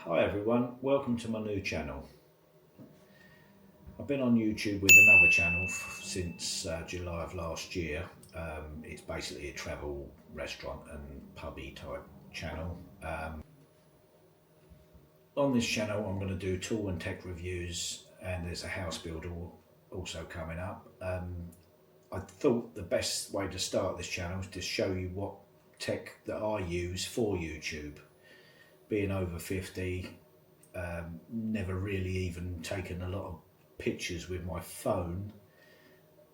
Hi everyone, welcome to my new channel. I've been on YouTube with another channel since July of last year. It's basically a travel, restaurant and pubby type channel. On this channel I'm going to do tool and tech reviews, and there's a house builder also coming up. I thought the best way to start this channel is to show you what tech that I use for YouTube. Being over 50, never really even taken a lot of pictures with my phone.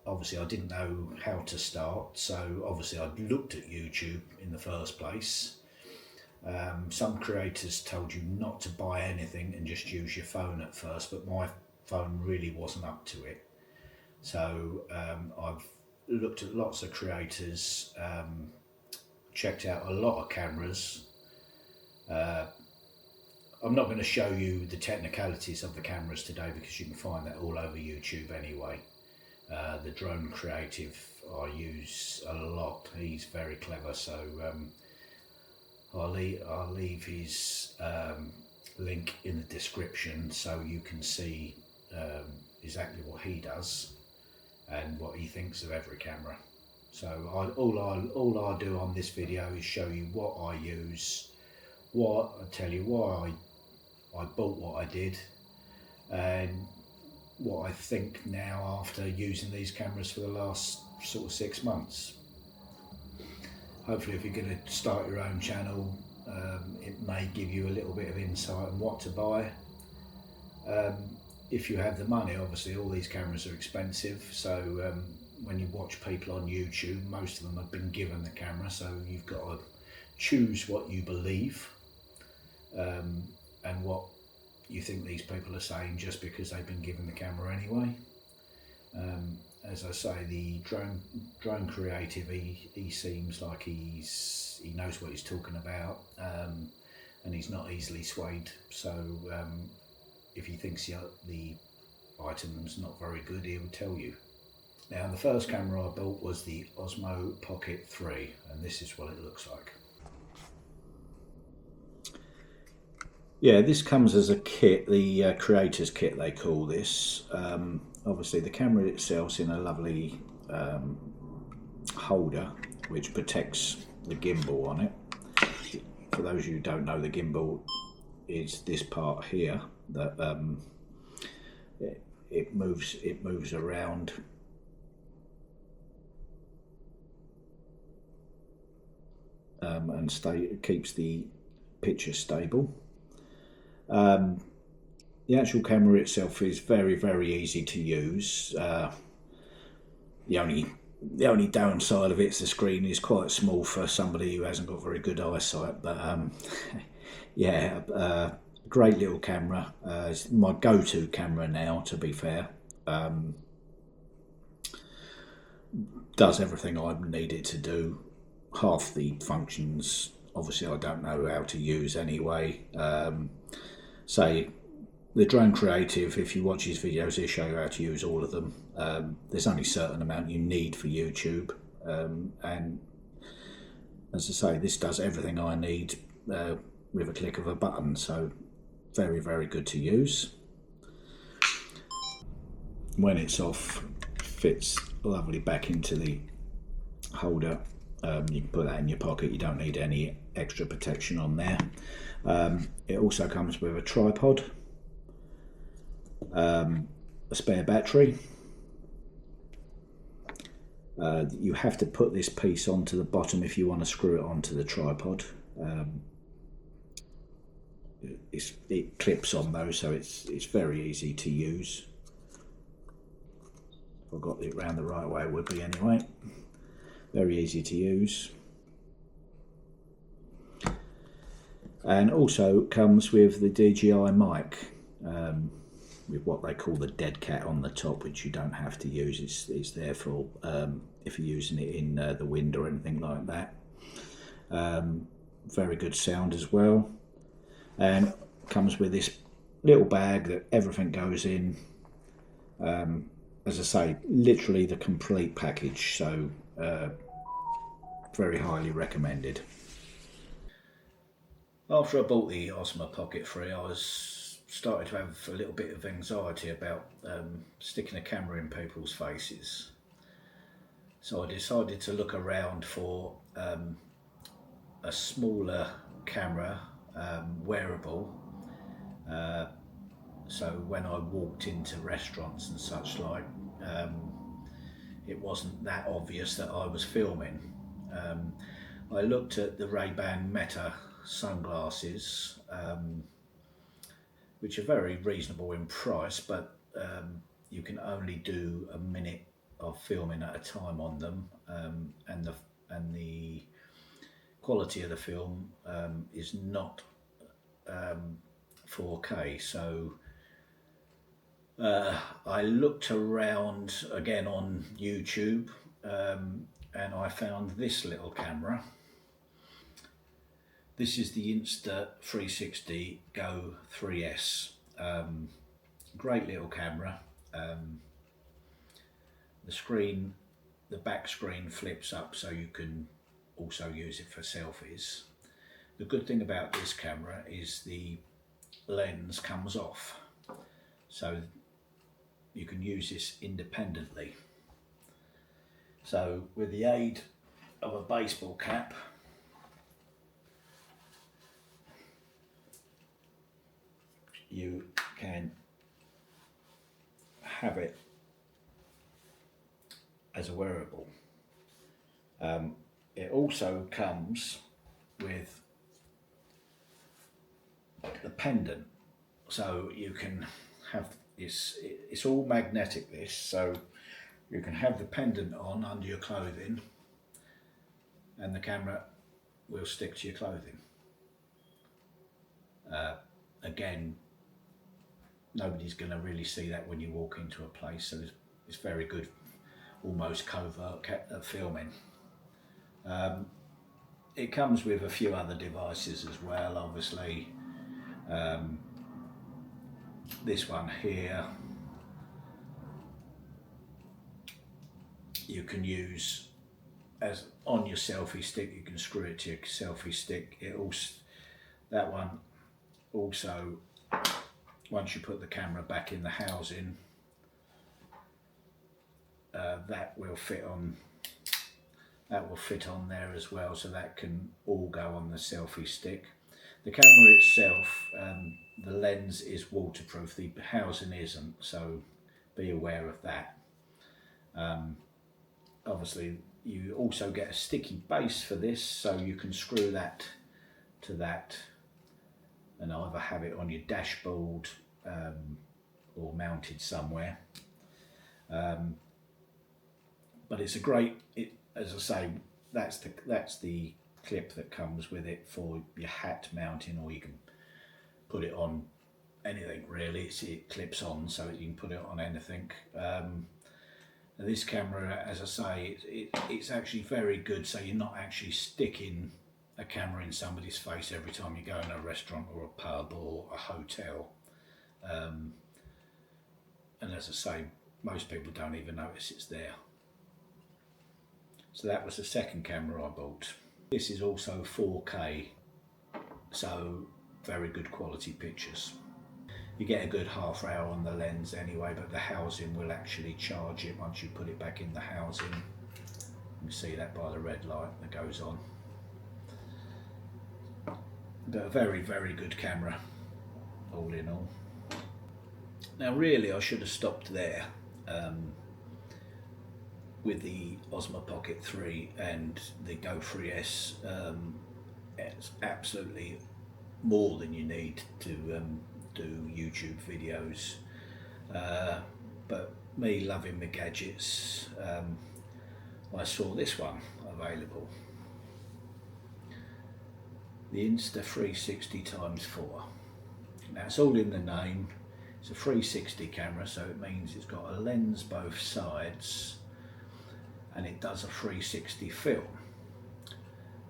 Obviously I didn't know how to start, so obviously I'd looked at YouTube in the first place. Some creators told you not to buy anything and just use your phone at first, but my phone really wasn't up to it. So I've looked at lots of creators, checked out a lot of cameras. I'm not going to show you the technicalities of the cameras today because you can find that all over YouTube anyway. The Drone Creative I use a lot. He's very clever, so I'll leave his link in the description so you can see exactly what he does and what he thinks of every camera. So all I do on this video is show you what I use, I tell you why I bought what I did, and what I think now after using these cameras for the last sort of 6 months. Hopefully if you're going to start your own channel, it may give you a little bit of insight on what to buy. If you have the money, obviously all these cameras are expensive, so when you watch people on YouTube, most of them have been given the camera, so you've got to choose what you believe and what you think these people are saying just because they've been given the camera anyway. As I say, the drone creative, he seems like he knows what he's talking about, and he's not easily swayed. So if he thinks the item's not very good, he'll tell you. Now the first camera I bought was the Osmo Pocket 3, and this is what it looks like. Yeah, this comes as a kit, the creator's kit they call this. Obviously the camera itself's in a lovely holder which protects the gimbal on it. For those of you who don't know, the gimbal is this part here that it moves around. And keeps the picture stable. The actual camera itself is very, very easy to use. The only downside of it's the screen is quite small for somebody who hasn't got very good eyesight. But yeah, great little camera. It's my go-to camera now, to be fair. Does everything I need it to do. Half the functions, obviously, I don't know how to use anyway. Say the Drone Creative, if you watch his videos, he'll show you how to use all of them. There's only a certain amount you need for YouTube, and as I say, this does everything I need with a click of a button, so very, very good to use. When it's off, fits lovely back into the holder. You can put that in your pocket, you don't need any extra protection on there. It also comes with a tripod, a spare battery. You have to put this piece onto the bottom if you want to screw it onto the tripod. It clips on though, so it's very easy to use. If I got it round the right way, it would be anyway. Very easy to use. And also comes with the DJI mic, with what they call the dead cat on the top, which you don't have to use. It's there for if you're using it in the wind or anything like that. Very good sound as well. And comes with this little bag that everything goes in. As I say, literally the complete package, so very highly recommended. After I bought the Osmo Pocket 3, I was started to have a little bit of anxiety about sticking a camera in people's faces. So I decided to look around for a smaller camera, wearable. Uh, so when I walked into restaurants and such like, it wasn't that obvious that I was filming. Um, I looked at the Ray-Ban Meta sunglasses, which are very reasonable in price, but you can only do a minute of filming at a time on them, and the quality of the film is not 4K. So I looked around again on YouTube, and I found this little camera. This is the Insta360 Go 3S. Great little camera. Um, the screen, the back screen flips up so you can also use it for selfies. The good thing about this camera is the lens comes off, so you can use this independently. So with the aid of a baseball cap, you can have it as a wearable. It also comes with the pendant, so you can have this. It's all magnetic. This, so you can have the pendant on under your clothing, and the camera will stick to your clothing. Again, nobody's going to really see that when you walk into a place, so it's very good, almost covert filming. It comes with a few other devices as well, obviously. This one here you can use as on your selfie stick. You can screw it to your selfie stick. That one also, once you put the camera back in the housing, that will fit on there as well, so that can all go on the selfie stick. The camera itself, the lens is waterproof, the housing isn't, so be aware of that. Obviously you also get a sticky base for this, so you can screw that to that and either have it on your dashboard or mounted somewhere. But it's a great, as I say, that's the clip that comes with it for your hat mounting, or you can put it on anything really. It clips on, so you can put it on anything. This camera, as I say, it's actually very good, so you're not actually sticking a camera in somebody's face every time you go in a restaurant or a pub or a hotel. And as I say, most people don't even notice it's there. So that was the second camera I bought. This is also 4K, so very good quality pictures. You get a good half hour on the lens anyway, but the housing will actually charge it once you put it back in the housing. You can see that by the red light that goes on. But a very, very good camera, all in all. Now really I should have stopped there with the Osmo Pocket 3 and the Go 3S. It's absolutely more than you need to do YouTube videos. But me loving my gadgets, I saw this one available. The Insta360x4. Now it's all in the name. It's a 360 camera, so it means it's got a lens both sides and it does a 360 film.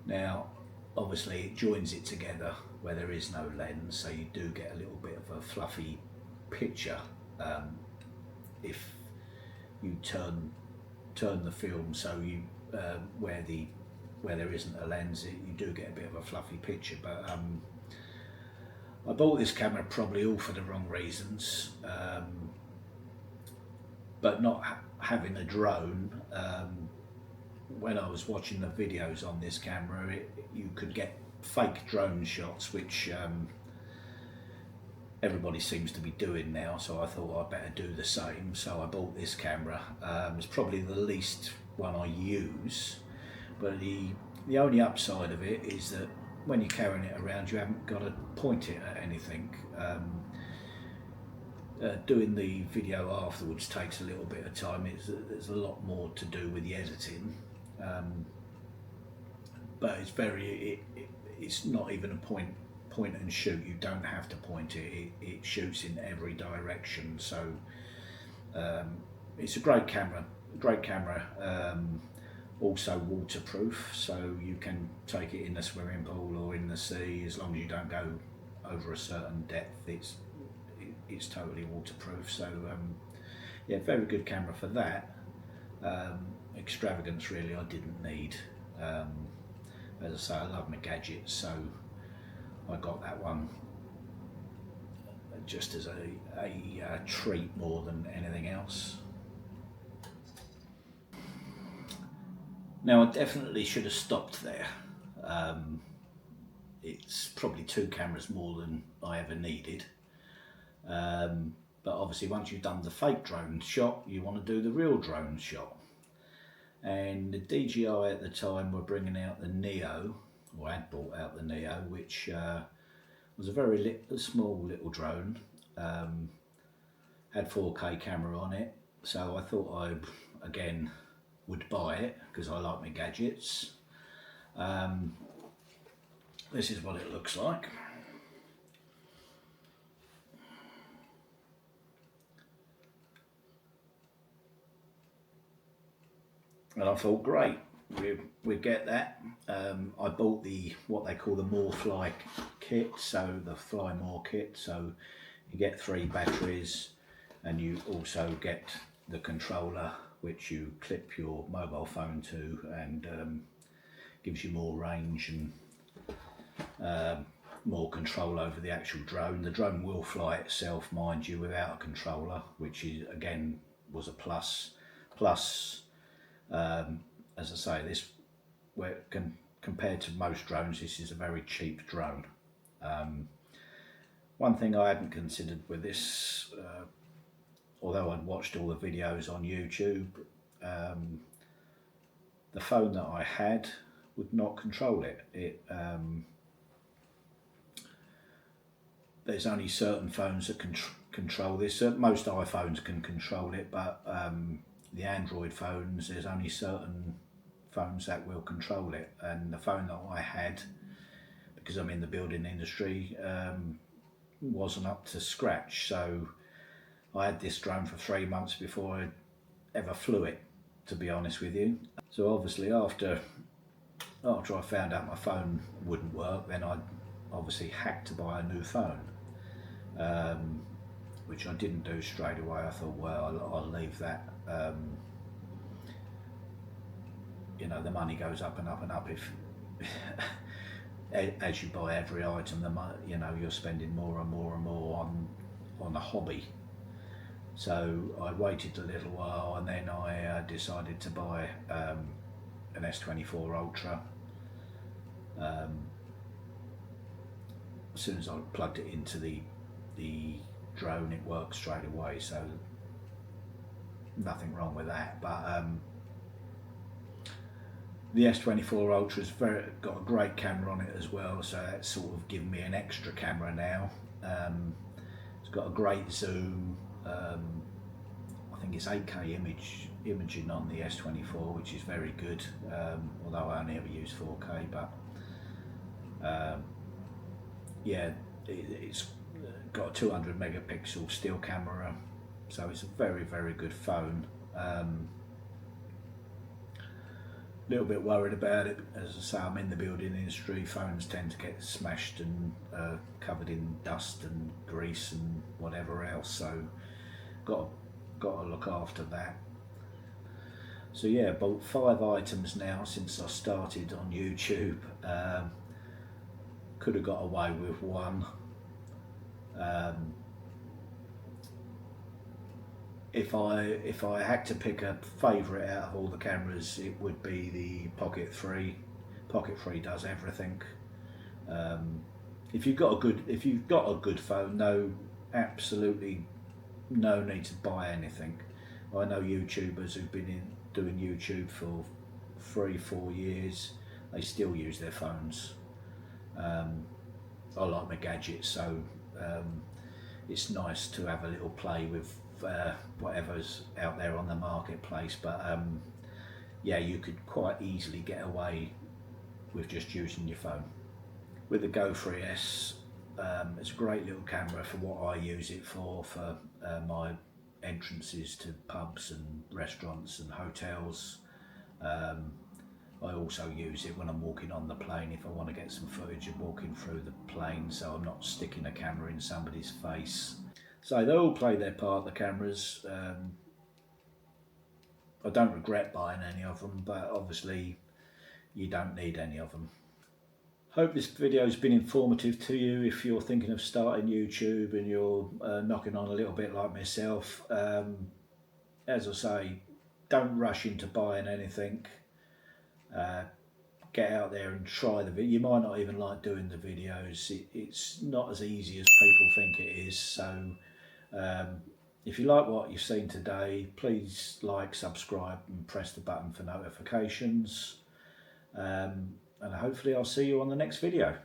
Now obviously it joins it together where there is no lens, so you do get a little bit of a fluffy picture if you turn the film so you where there isn't a lens, you do get a bit of a fluffy picture. But I bought this camera probably all for the wrong reasons, but not having a drone. When I was watching the videos on this camera, you could get fake drone shots, which everybody seems to be doing now, so I thought I'd better do the same. So I bought this camera. It's probably the least one I use, but the only upside of it is that when you're carrying it around, you haven't got to point it at anything. Doing the video afterwards takes a little bit of time. There's a lot more to do with the editing, but it's it's not even a point and shoot. You don't have to point it. It shoots in every direction. So it's a great camera. Also waterproof, so you can take it in the swimming pool or in the sea, as long as you don't go over a certain depth. It's totally waterproof. So yeah, very good camera for that. Extravagance really I didn't need. As I say, I love my gadgets, so I got that one just as a treat more than anything else. Now I definitely should have stopped there. It's probably 2 cameras more than I ever needed. But obviously once you've done the fake drone shot, you want to do the real drone shot. And the DJI at the time were bringing out the Neo, or had brought out the Neo, which was a very small little drone. Had 4K camera on it, so I thought I again would buy it because I like my gadgets. This is what it looks like. And I thought, great, we get that. I bought what they call the MoreFly kit, so the Fly More kit. So you get 3 batteries, and you also get the controller, which you clip your mobile phone to, and gives you more range and more control over the actual drone. The drone will fly itself, mind you, without a controller, which is again was a plus. Plus, as I say, this compared to most drones, this is a very cheap drone. One thing I hadn't considered with this, although I'd watched all the videos on YouTube, the phone that I had would not control it. There's only certain phones that can control this. Most iPhones can control it, but the Android phones, there's only certain phones that will control it. And the phone that I had, because I'm in the building industry, wasn't up to scratch. So I had this drone for 3 months before I ever flew it, to be honest with you. So obviously after I found out my phone wouldn't work, then I obviously had to buy a new phone, which I didn't do straight away. I thought, well, I'll leave that. You know, the money goes up and up and up if as you buy every item, you know, you're spending more and more and more on a hobby. So I waited a little while, and then I decided to buy an S24 Ultra. As soon as I plugged it into the drone, it worked straight away, so nothing wrong with that. But the S24 Ultra's got a great camera on it as well, so that's sort of given me an extra camera now. It's got a great zoom. I think it's 8K imaging on the S24, which is very good, although I only ever use 4K. But yeah, it's got a 200 megapixel still camera, so it's a very, very good phone. A little bit worried about it, as I say, I'm in the building industry. Phones tend to get smashed and covered in dust and grease and whatever else, so got to look after that. So yeah, bought 5 items now since I started on YouTube. Could have got away with 1, If I had to pick a favourite out of all the cameras, it would be the Pocket 3. Pocket 3 does everything. If you've got a good phone, absolutely no need to buy anything. I know YouTubers who've been doing YouTube for 3-4 years. They still use their phones. I like my gadgets, so it's nice to have a little play with whatever's out there on the marketplace. But yeah, you could quite easily get away with just using your phone. With the Go3S, it's a great little camera for what I use it for my entrances to pubs and restaurants and hotels. I also use it when I'm walking on the plane if I want to get some footage of walking through the plane, so I'm not sticking a camera in somebody's face. So they all play their part, the cameras. I don't regret buying any of them, but obviously you don't need any of them. Hope this video has been informative to you if you're thinking of starting YouTube and you're knocking on a little bit like myself. As I say, don't rush into buying anything. Get out there and try the video. You might not even like doing the videos. It's not as easy as people think it is. So if you like what you've seen today, please like, subscribe and press the button for notifications. And hopefully I'll see you on the next video.